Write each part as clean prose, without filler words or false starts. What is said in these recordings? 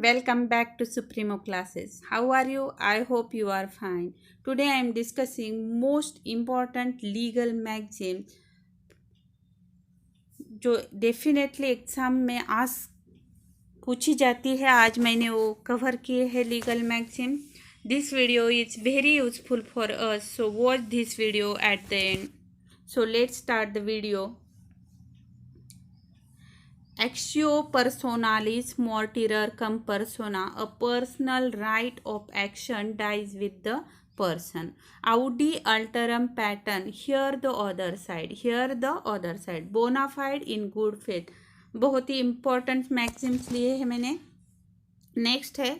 Welcome back to Supremo classes. How are you? I hope you are fine. Today I am discussing most important legal maxim जो definitely exam में आज पूछी जाती है. आज मैंने वो कवर किए हैं legal maxim. This video is very useful for us, so watch this video at the end. So let's start the video. Actio personalis mortier cum persona, a personal right of action dies with the person. Audi alterum patent, here the other side, here the other side, bona fide in good faith. बहुत ही important Maxim's लिए हैं मैंने. Next है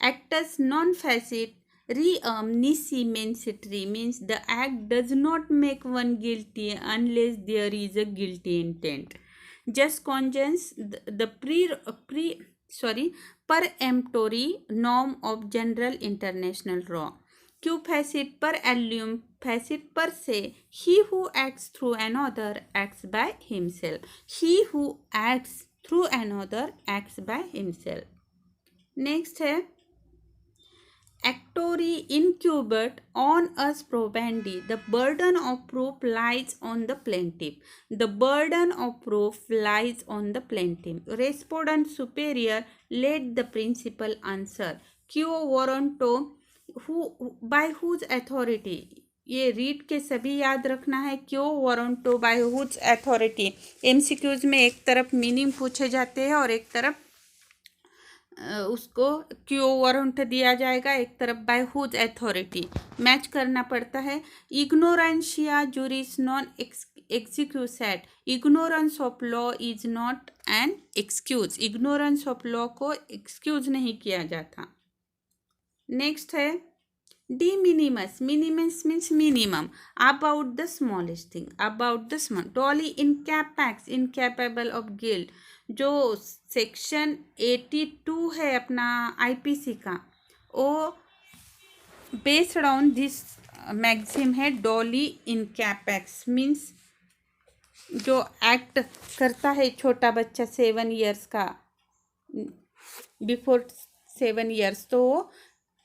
actus non facit reum nisi mensitri, means the act does not make one guilty unless there is a guilty intent. Just congruence the peremptory norm of general international law. Q facit per allum facit per se, he who acts through another acts by himself. He who acts through another acts by himself. Next है actori incumbent on us probandi, the burden of proof lies on the plaintiff. The burden of proof lies on the plaintiff. Respondent superior let the principal answer. Quo warranto, who by whose authority. ये read के सभी याद रखना है. Quo warranto by whose authority. MCQs में एक तरफ meaning पूछे जाते हैं और एक तरफ उसको क्यों वारंट दिया जाएगा, एक तरफ बाय हुज अथॉरिटी. मैच करना पड़ता है. Ignorantia juris non excusat. Ignorance of law is not an excuse. Ignorance of law को एक्सक्यूज नहीं किया जाता. नेक्स्ट है de minimis. Minimis means minimum. About the smallest thing. About the small. Doli incapax incapable of guilt. जो section 82 है अपना IPC का, वो बेस्ड ऑन दिस मैक्सिम है. डॉली इनकैपेक्स मीन्स जो एक्ट करता है छोटा बच्चा 7 ईयर्स का, बिफोर 7 ईयर्स, तो वो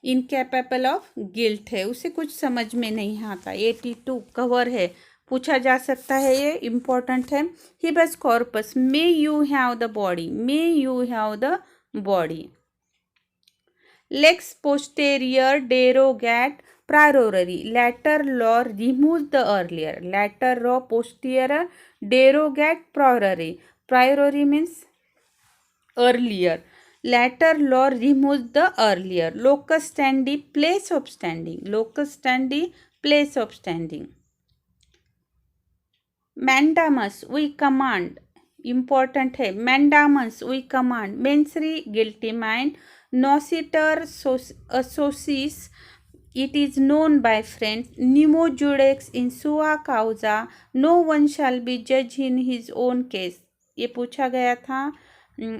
इनकैपेबल ऑफ गिल्ट है. उसे कुछ समझ में नहीं आता. 82 कवर है, पूछा जा सकता है. ये इम्पोर्टेंट है. Habeas corpus, may you have the body. May you have the body. Lex posterior derogat priori. Later law remove the earlier. Later law posterior derogat priori. Priori means earlier. Later law removes the earlier. Locus standi, place of standing. Locus standi, place of standing. Mandamus, we command. Important है. Mandamus, we command. Mensri, guilty mind. Nocitor associis, it is known by friends. Nemo judex in sua causa, no one shall be judged in his own case. ये पूछा गया था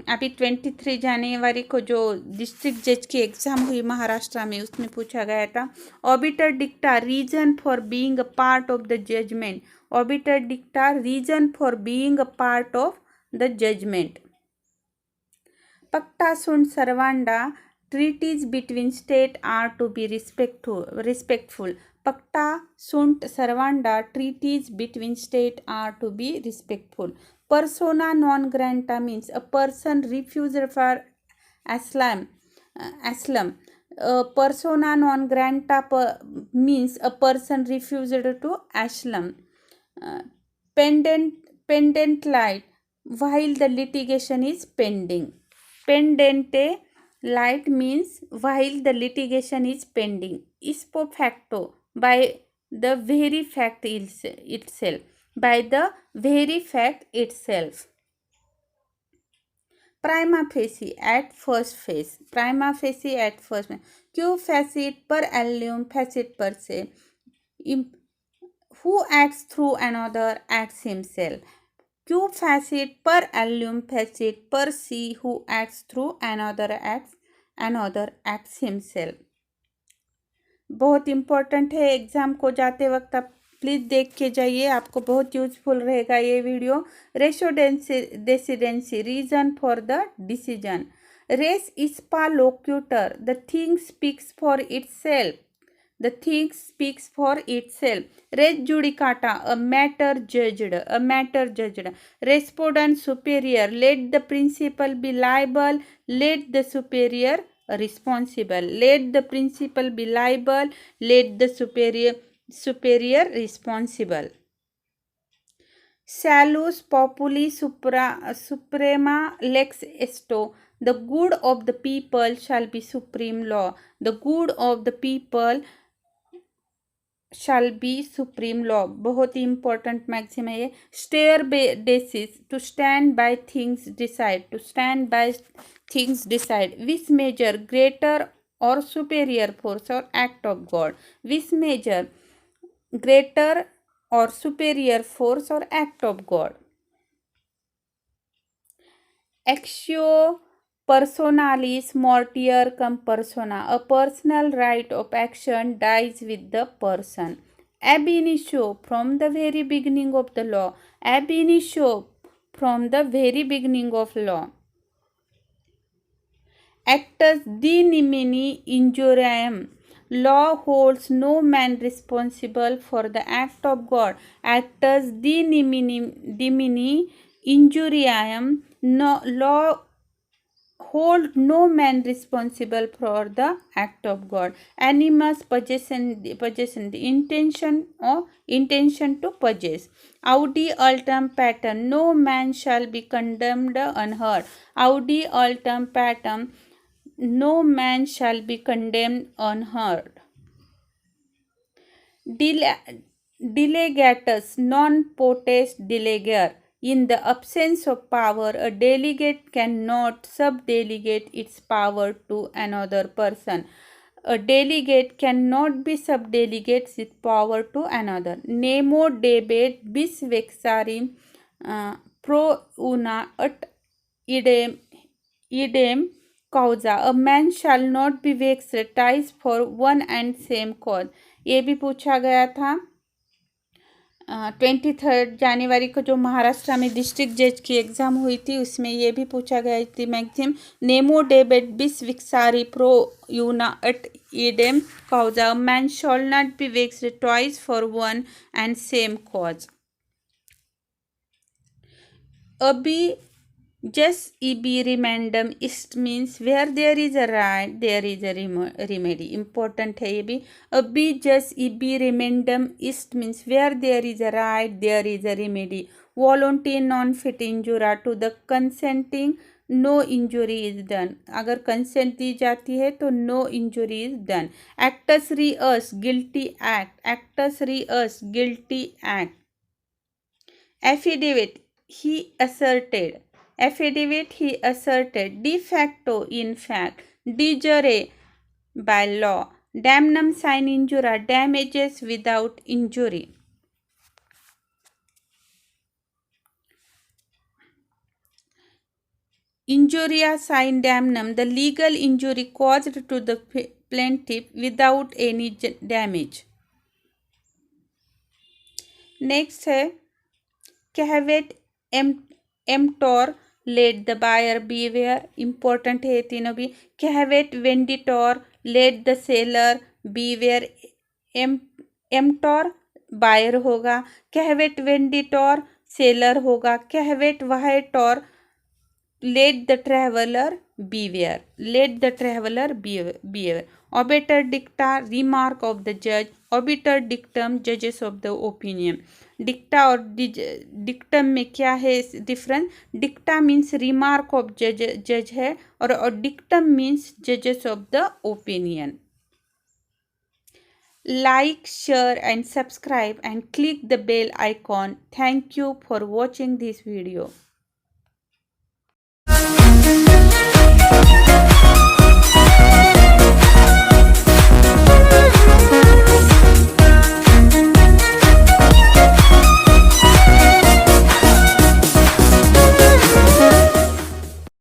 अभी 23 जनवरी को जो district जज की एग्ज़ाम हुई महाराष्ट्र में, उसमें पूछा गया था. Obiter dicta reason for being a part of the judgment. Obiter dicta reason for being a part of the judgment. Pacta sunt servanda, treaties between state are to be respectful. Pacta sunt servanda, treaties between state are to be respectful. Persona non grata means a person refused for asylum. Persona non grata means a person refused to asylum. Pendent light, while the litigation is pending. Pendente light means while the litigation is pending. Ispo facto, by the very fact itself. By the very fact itself. Prima facie, at first phase. Prima facie at first phase. Q facit per allum facit per se. Who acts through another acts himself. Q facit per allum facit per se, who acts through another acts himself. बहुत important है. Exam को जाते वक्त आप please देख के जाइए, आपको बहुत यूजफुल रहेगा ये video. Ratio decidendi, reason for the decision. Res ispa locutor. The thing speaks for itself. The thing speaks for itself. Res judicata, a matter judged, a matter judged. Respondent superior, let the principal be liable, let the superior responsible. Let the principal be liable, let the superior responsible. Salus populi suprema lex esto. The good of the people shall be supreme law. The good of the people shall be supreme law. बहुत ही important maxim है ये. Stare basis, to stand by things decide, to stand by things decide. Which measure greater or superior force or act of God? Which measure greater or superior force or act of God? Actio personalis mortier cum persona. A personal right of action dies with the person. Ab initio, from the very beginning of the law. Ab initio, from the very beginning of law. Actus de nimini injuriam. Law holds no man responsible for the act of God. Actus de nimini injuriam. No, law hold no man responsible for the act of God. Animus possession, the intention to possess. Audi ultim patem, no man shall be condemned unheard. Audi ultim patem, no man shall be condemned unheard. Delegatus non potest delegar. In the absence of power, a delegate cannot subdelegate its power to another person. A delegate cannot be subdelegates its power to another. Nemo debet bis vexarim pro una ut idem causa. A man shall not be vexed ties for one and same cause. ये भी पूछा गया था 23 जनवरी को जो महाराष्ट्र में district जज की एग्ज़ाम हुई थी उसमें ये भी पूछा गया थी maxim. Nemo debet bis vexari pro una et eadem causa. Man shall not be vexed twice for one and same cause. अभी just ibi remandum ist means where there is a right there is a remedy. Important है ये भी. अभी just ibi remandum ist means where there is a right there is a remedy. Volunteer non fit injura to the consenting no injury is done. अगर consent दी जाती है तो no injury is done. Actus reus guilty act. Actus reus guilty act. Affidavit he asserted. Affidavit he asserted. De facto in fact. De jure by law. Damnum sine injura damages without injury. Injuria sine damnum, the legal injury caused to the plaintiff without any damage. Next है caveat emptor let the buyer beware. Important है तीनों भी. caveat venditor let the seller beware. emptor buyer होगा. caveat venditor seller होगा. caveat viator let the traveler beware. Let the traveler beware. Obiter dicta remark of the judge. Obiter dictum judges of the opinion. डिक्टा और dictum में क्या है difference. डिक्टा means remark of जज है और dictum means जजेस of the opinion. Like, share and subscribe and click the bell icon. Thank you for watching this video.